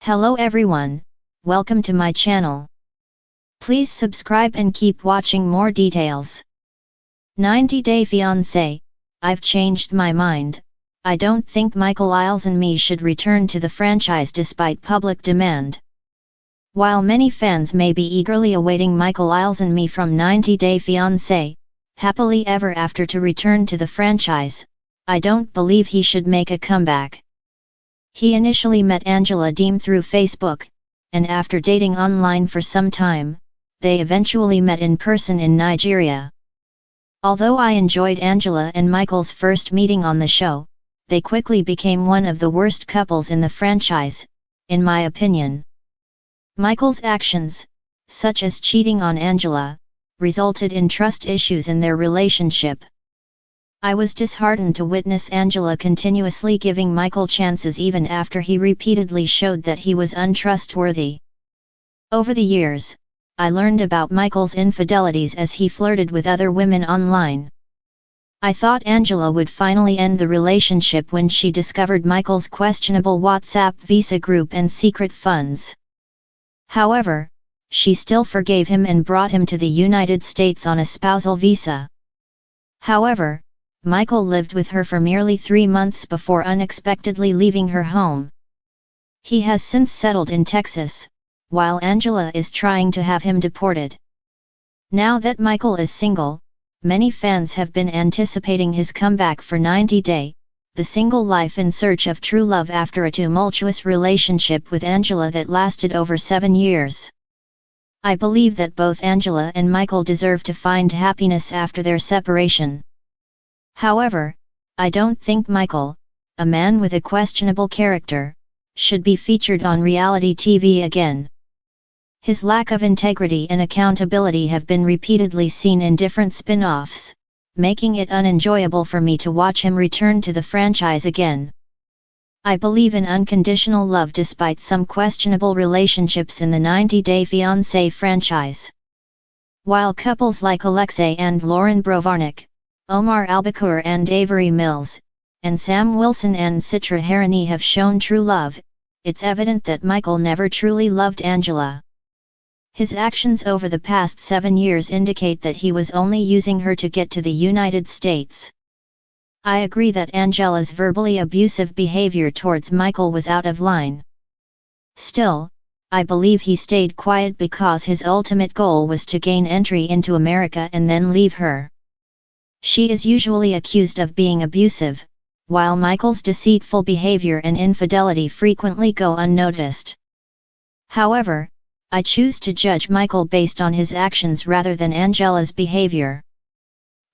Hello everyone, welcome to my channel. Please subscribe and keep watching more details. 90 Day Fiancé, I've changed my mind. I don't think Michael Ilesanmi should return to the franchise despite public demand. While many fans may be eagerly awaiting Michael Ilesanmi from 90 Day Fiancé, happily ever after to return to the franchise, I don't believe he should make a comeback. He initially met Angela Deem through Facebook, and after dating online for some time, they eventually met in person in Nigeria. Although I enjoyed Angela and Michael's first meeting on the show, they quickly became one of the worst couples in the franchise, in my opinion. Michael's actions, such as cheating on Angela, resulted in trust issues in their relationship. I was disheartened to witness Angela continuously giving Michael chances even after he repeatedly showed that he was untrustworthy. Over the years, I learned about Michael's infidelities as he flirted with other women online. I thought Angela would finally end the relationship when she discovered Michael's questionable WhatsApp visa group and secret funds. However, she still forgave him and brought him to the United States on a spousal visa. However, Michael lived with her for merely 3 months before unexpectedly leaving her home. He has since settled in Texas, while Angela is trying to have him deported. Now that Michael is single, many fans have been anticipating his comeback for 90 Day, the single life in search of true love after a tumultuous relationship with Angela that lasted over 7 years. I believe that both Angela and Michael deserve to find happiness after their separation. However, I don't think Michael, a man with a questionable character, should be featured on reality TV again. His lack of integrity and accountability have been repeatedly seen in different spin-offs, making it unenjoyable for me to watch him return to the franchise again. I believe in unconditional love despite some questionable relationships in the 90 Day Fiancé franchise. While couples like Alexei and Lauren Brovarnik, Omar Albakur and Avery Mills, and Sam Wilson and Citra Harini have shown true love, it's evident that Michael never truly loved Angela. His actions over the past 7 years indicate that he was only using her to get to the United States. I agree that Angela's verbally abusive behavior towards Michael was out of line. Still, I believe he stayed quiet because his ultimate goal was to gain entry into America and then leave her. She is usually accused of being abusive, while Michael's deceitful behavior and infidelity frequently go unnoticed. However, I choose to judge Michael based on his actions rather than Angela's behavior.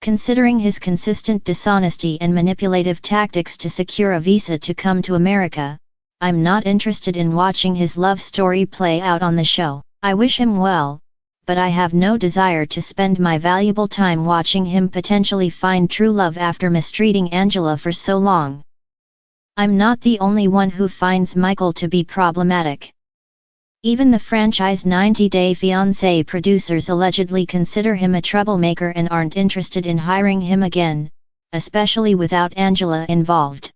Considering his consistent dishonesty and manipulative tactics to secure a visa to come to America, I'm not interested in watching his love story play out on the show. I wish him well, but I have no desire to spend my valuable time watching him potentially find true love after mistreating Angela for so long. I'm not the only one who finds Michael to be problematic. Even the franchise 90 Day Fiancé producers allegedly consider him a troublemaker and aren't interested in hiring him again, especially without Angela involved.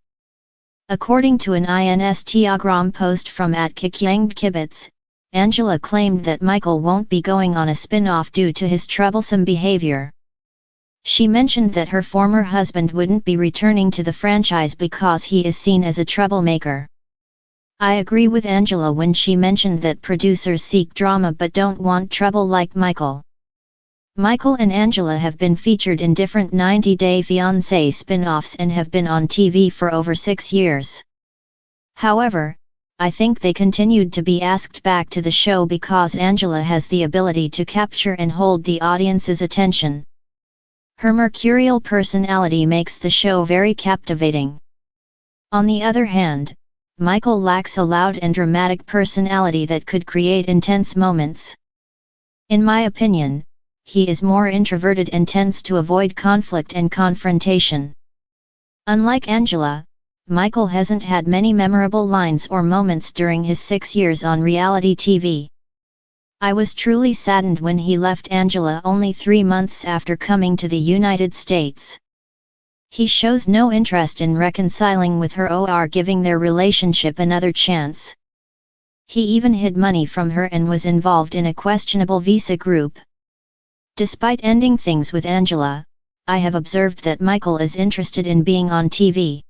According to an Instagram post from @Kikyangkibitz, Angela claimed that Michael won't be going on a spin-off due to his troublesome behavior. She mentioned that her former husband wouldn't be returning to the franchise because he is seen as a troublemaker. I agree with Angela when she mentioned that producers seek drama but don't want trouble like Michael. Michael and Angela have been featured in different 90 Day Fiancé spin-offs and have been on TV for over 6 years. However, I think they continued to be asked back to the show because Angela has the ability to capture and hold the audience's attention. Her mercurial personality makes the show very captivating. On the other hand, Michael lacks a loud and dramatic personality that could create intense moments. In my opinion, he is more introverted and tends to avoid conflict and confrontation. Unlike Angela, Michael hasn't had many memorable lines or moments during his 6 years on reality TV. I was truly saddened when he left Angela only 3 months after coming to the United States. He shows no interest in reconciling with her or giving their relationship another chance. He even hid money from her and was involved in a questionable visa group. Despite ending things with Angela, I have observed that Michael is interested in being on TV.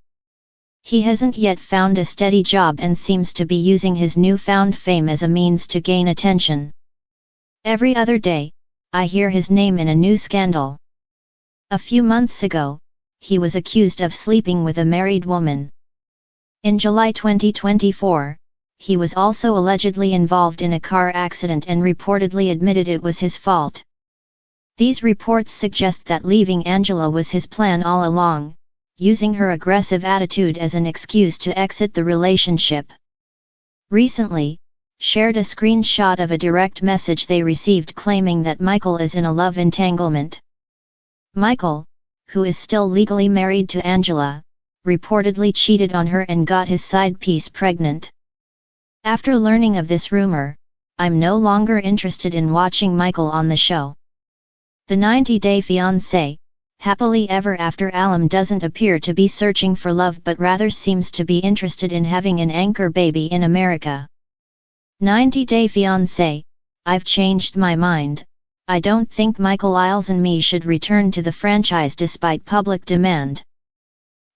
He hasn't yet found a steady job and seems to be using his newfound fame as a means to gain attention. Every other day, I hear his name in a new scandal. A few months ago, he was accused of sleeping with a married woman. In July 2024, he was also allegedly involved in a car accident and reportedly admitted it was his fault. These reports suggest that leaving Angela was his plan all along, using her aggressive attitude as an excuse to exit the relationship. Recently, shared a screenshot of a direct message they received claiming that Michael is in a love entanglement. Michael, who is still legally married to Angela, reportedly cheated on her and got his side piece pregnant. After learning of this rumor, I'm no longer interested in watching Michael on the show. The 90-Day Fiancé, Happily Ever After alum doesn't appear to be searching for love but rather seems to be interested in having an anchor baby in America. 90-Day Fiancé, I've changed my mind. I don't think Michael Ilesanmi should return to the franchise despite public demand.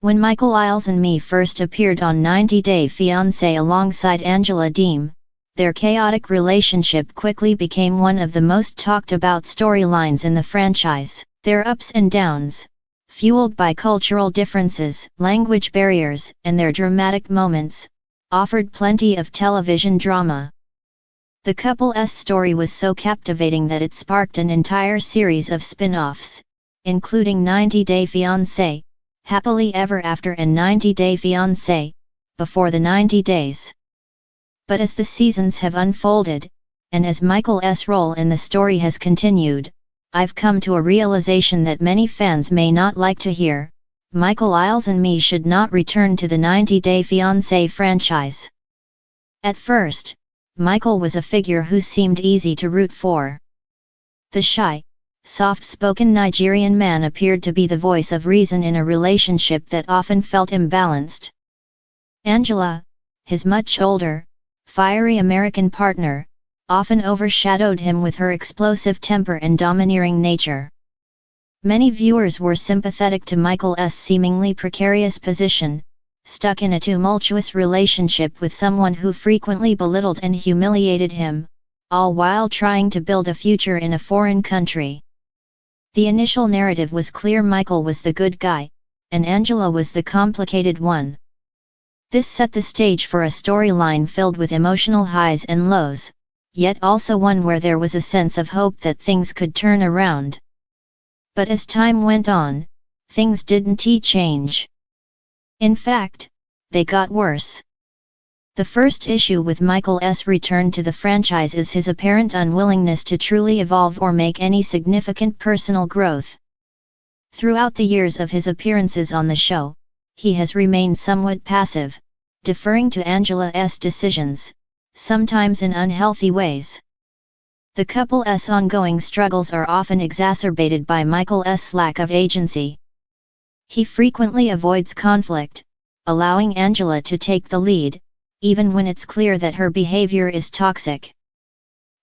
When Michael Ilesanmi first appeared on 90-Day Fiancé alongside Angela Deem, their chaotic relationship quickly became one of the most talked about storylines in the franchise. Their ups and downs, fueled by cultural differences, language barriers, and their dramatic moments, offered plenty of television drama. The couple's story was so captivating that it sparked an entire series of spin-offs, including 90-Day Fiancé, Happily Ever After and 90-Day Fiancé, Before the 90 Days. But as the seasons have unfolded, and as Michael's role in the story has continued, I've come to a realization that many fans may not like to hear: Michael Ilesanmi should not return to the 90-Day Fiancé franchise. At first, Michael was a figure who seemed easy to root for. The shy, soft-spoken Nigerian man appeared to be the voice of reason in a relationship that often felt imbalanced. Angela, his much older, fiery American partner, often overshadowed him with her explosive temper and domineering nature. Many viewers were sympathetic to Michael's seemingly precarious position, stuck in a tumultuous relationship with someone who frequently belittled and humiliated him, all while trying to build a future in a foreign country. The initial narrative was clear: Michael was the good guy, and Angela was the complicated one. This set the stage for a storyline filled with emotional highs and lows, yet also one where there was a sense of hope that things could turn around. But as time went on, things didn't change. In fact, they got worse. The first issue with Michael's return to the franchise is his apparent unwillingness to truly evolve or make any significant personal growth. Throughout the years of his appearances on the show, he has remained somewhat passive, deferring to Angela's decisions, sometimes in unhealthy ways. The couple's ongoing struggles are often exacerbated by Michael's lack of agency. He frequently avoids conflict, allowing Angela to take the lead, even when it's clear that her behavior is toxic.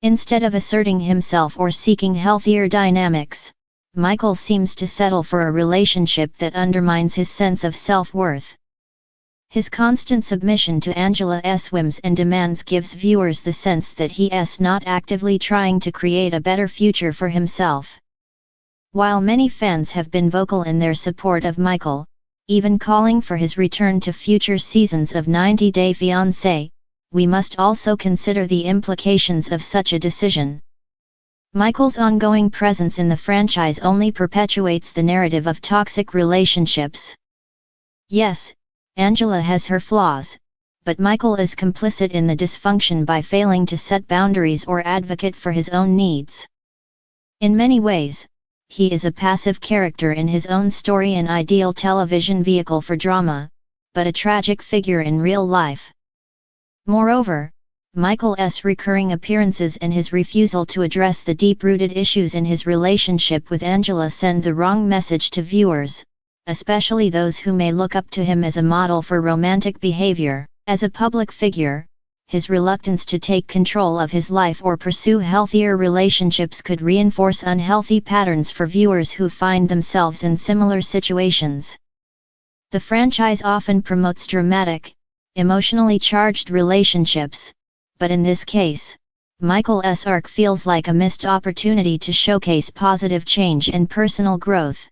Instead of asserting himself or seeking healthier dynamics, Michael seems to settle for a relationship that undermines his sense of self-worth. His constant submission to Angela's whims and demands gives viewers the sense that he is not actively trying to create a better future for himself. While many fans have been vocal in their support of Michael, even calling for his return to future seasons of 90-Day Fiancé, we must also consider the implications of such a decision. Michael's ongoing presence in the franchise only perpetuates the narrative of toxic relationships. Yes, Angela has her flaws, but Michael is complicit in the dysfunction by failing to set boundaries or advocate for his own needs. In many ways, he is a passive character in his own story, an ideal television vehicle for drama, but a tragic figure in real life. Moreover, Michael's recurring appearances and his refusal to address the deep-rooted issues in his relationship with Angela send the wrong message to viewers, especially those who may look up to him as a model for romantic behavior. As a public figure, his reluctance to take control of his life or pursue healthier relationships could reinforce unhealthy patterns for viewers who find themselves in similar situations. The franchise often promotes dramatic, emotionally charged relationships, but in this case, Michael's arc feels like a missed opportunity to showcase positive change and personal growth.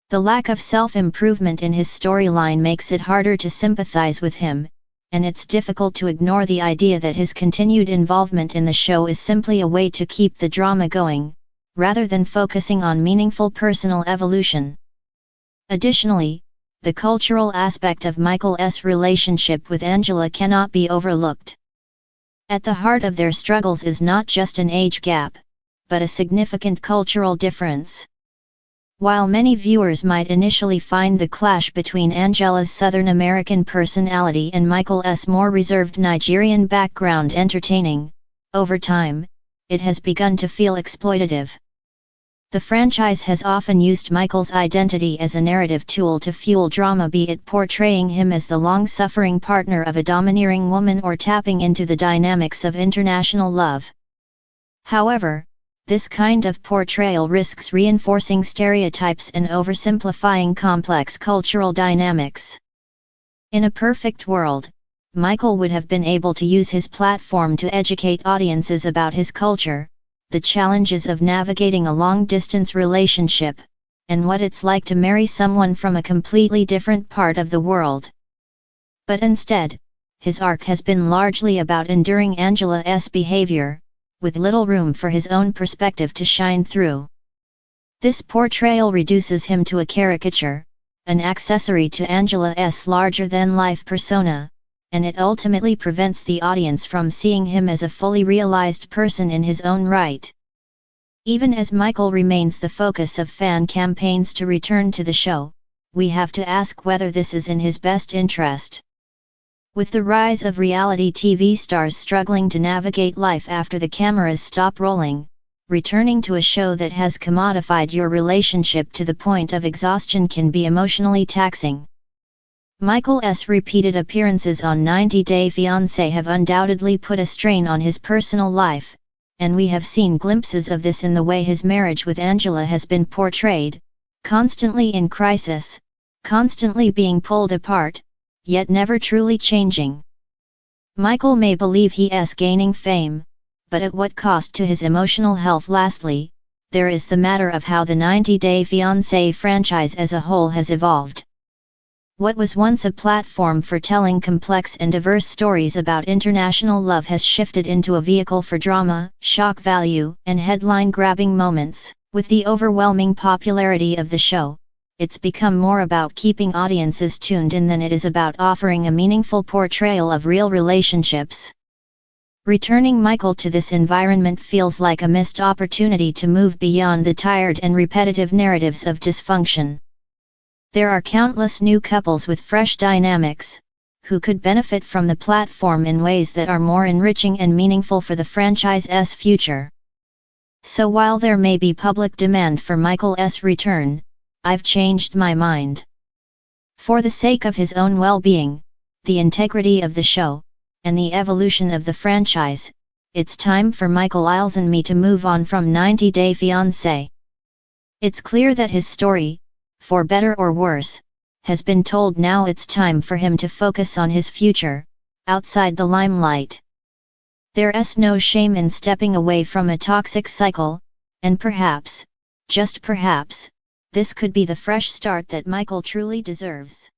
The lack of self-improvement in his storyline makes it harder to sympathize with him, and it's difficult to ignore the idea that his continued involvement in the show is simply a way to keep the drama going, rather than focusing on meaningful personal evolution. Additionally, the cultural aspect of Michael's relationship with Angela cannot be overlooked. At the heart of their struggles is not just an age gap, but a significant cultural difference. While many viewers might initially find the clash between Angela's Southern American personality and Michael's more reserved Nigerian background entertaining, over time, it has begun to feel exploitative. The franchise has often used Michael's identity as a narrative tool to fuel drama, be it portraying him as the long-suffering partner of a domineering woman or tapping into the dynamics of international love. However, this kind of portrayal risks reinforcing stereotypes and oversimplifying complex cultural dynamics. In a perfect world, Michael would have been able to use his platform to educate audiences about his culture, the challenges of navigating a long-distance relationship, and what it's like to marry someone from a completely different part of the world. But instead, his arc has been largely about enduring Angela's behavior, with little room for his own perspective to shine through. This portrayal reduces him to a caricature, an accessory to Angela's larger-than-life persona, and it ultimately prevents the audience from seeing him as a fully realized person in his own right. Even as Michael remains the focus of fan campaigns to return to the show, we have to ask whether this is in his best interest. With the rise of reality TV stars struggling to navigate life after the cameras stop rolling, returning to a show that has commodified your relationship to the point of exhaustion can be emotionally taxing. Michael's repeated appearances on 90 Day Fiancé have undoubtedly put a strain on his personal life, and we have seen glimpses of this in the way his marriage with Angela has been portrayed, constantly in crisis, constantly being pulled apart, yet never truly changing. Michael may believe he is gaining fame, but at what cost to his emotional health? Lastly, there is the matter of how the 90 Day Fiancé franchise as a whole has evolved. What was once a platform for telling complex and diverse stories about international love has shifted into a vehicle for drama, shock value, and headline-grabbing moments. With the overwhelming popularity of the show, it's become more about keeping audiences tuned in than it is about offering a meaningful portrayal of real relationships. Returning Michael to this environment feels like a missed opportunity to move beyond the tired and repetitive narratives of dysfunction. There are countless new couples with fresh dynamics, who could benefit from the platform in ways that are more enriching and meaningful for the franchise's future. So while there may be public demand for Michael's return, I've changed my mind. For the sake of his own well-being, the integrity of the show, and the evolution of the franchise, it's time for Ilesanmi to move on from 90 Day Fiancé. It's clear that his story, for better or worse, has been told. Now it's time for him to focus on his future, outside the limelight. There's no shame in stepping away from a toxic cycle, and perhaps, just perhaps, this could be the fresh start that Michael truly deserves.